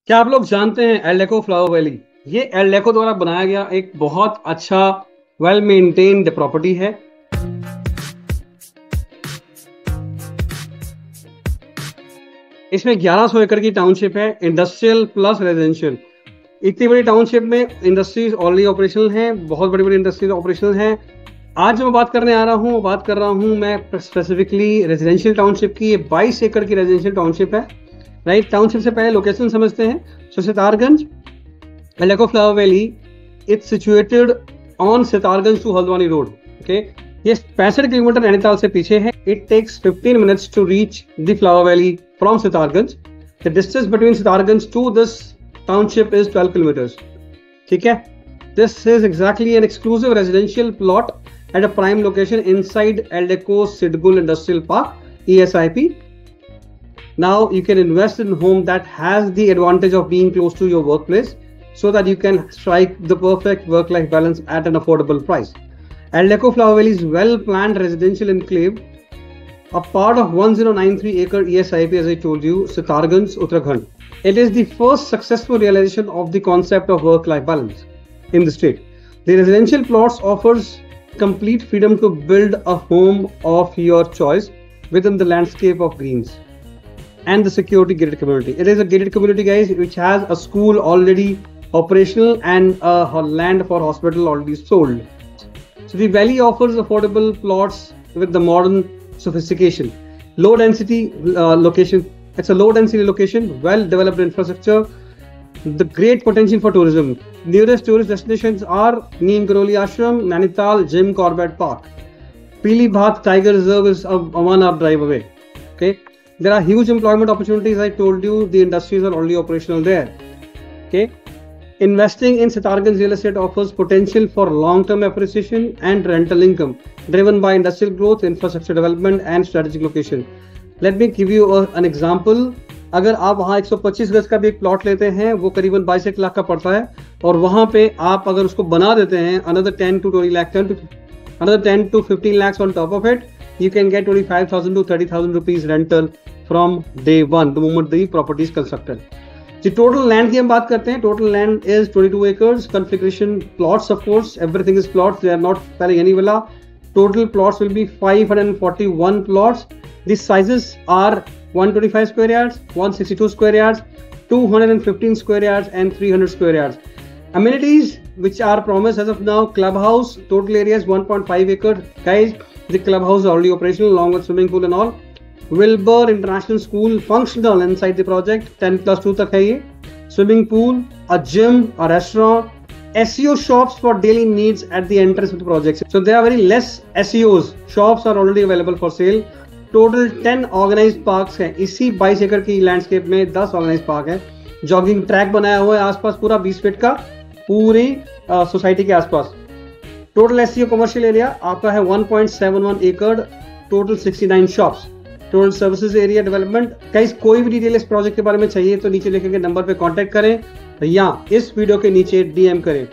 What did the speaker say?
क्या आप लोग जानते हैं एल डेको फ्लावर वैली? ये एल डेको द्वारा बनाया गया एक बहुत अच्छा वेल मेंटेन्ड प्रॉपर्टी है। इसमें 1100 एकड़ की टाउनशिप है, इंडस्ट्रियल प्लस रेजिडेंशियल। इतनी बड़ी टाउनशिप में इंडस्ट्रीज ऑलरेडी ऑपरेशनल हैं, बहुत बड़ी बड़ी इंडस्ट्रीज ऑपरेशनल हैं। आज जो मैं बात करने आ रहा हूँ, बात कर रहा हूँ मैं स्पेसिफिकली रेजिडेंशियल टाउनशिप की। ये 22 एकड़ की रेजिडेंशियल टाउनशिप है। राइट, टाउनशिप से पहले लोकेशन समझते हैं। Sitarganj, Eldeco flower valley, it's situated on Sitarganj to Haldwani road. Okay, ये 65 किलोमीटर नैनीताल से पीछे है। It takes 15 minutes to reach the flower valley from Sitarganj. The distance between Sitarganj to this township is 12 kilometres. ठीक है, this is exactly an exclusive residential plot at a prime location inside L deco Sidgul Industrial Park, ESIP. Now you can invest in a home that has the advantage of being close to your workplace so that you can strike the perfect work-life balance at an affordable price. L deco Flower Valley is well-planned residential enclave, a part of 1093 acre ESIP, as I told you, Sitarganj, Uttarakhand. It is the first successful realization of the concept of work-life balance in the state. The residential plots offers complete freedom to build a home of your choice within the landscape of greens and the security gated community. It is a gated community, guys, which has a school already operational and a land for hospital already sold. So the valley offers affordable plots with the modern sophistication. Low density location. It's a low density location, well developed infrastructure, the great potential for tourism. Nearest tourist destinations are Neem Karoli Ashram, Nainital, Jim Corbett Park. Pili Bhat Tiger Reserve is a 1 hour drive away. Okay, there are huge employment opportunities. I told you the industries are already operational there. Okay, investing in Sitarganj real estate offers potential for long-term appreciation and rental income driven by industrial growth, infrastructure development, and strategic location. Let me give you an example. अगर आप वहाँ 125 गज का भी एक plot लेते हैं, वो करीबन 22 लाख का पड़ता है, और वहाँ पे आप अगर उसको बना देते हैं another 10 to 20 lakh, another 10 to 15 lakhs on top of it, you can get 25,000 to 30,000 rupees rental from day one, the moment the property is constructed. जी, टोटल लैंड की हम बात करते हैं। Total land is 22 acres. Configuration plots, of course, everything is plots. They are not selling any villa. Total plots will be 541 plots. The sizes are 125 square yards, 162 square yards, 215 square yards, and 300 square yards. Amenities which are promised as of now: clubhouse, total area is 1.5 acre. Guys, the clubhouse is already operational along with swimming pool and all. Wilbur International School functional inside the project, 10+2 तक है ये. Swimming pool, a gym, a restaurant, SEO shops for daily needs at the entrance of the project. So there are very less SEOs. Shops are already available for sale. Total 10 organised parks हैं। इसी 22 एकड़ की landscape में 10 organised park है। Jogging track बनाया हुआ है आसपास पूरा 20 फीट का, पूरी सोसाइटी के आसपास। टोटल एससीओ कमर्शियल एरिया आपका है 1.71 एकड़, total 69 shops, total services area development. Guys, कोई भी डिटेल इस प्रोजेक्ट के बारे में चाहिए तो नीचे लिखे गए नंबर पे कांटेक्ट करें या इस वीडियो के नीचे डीएम करें।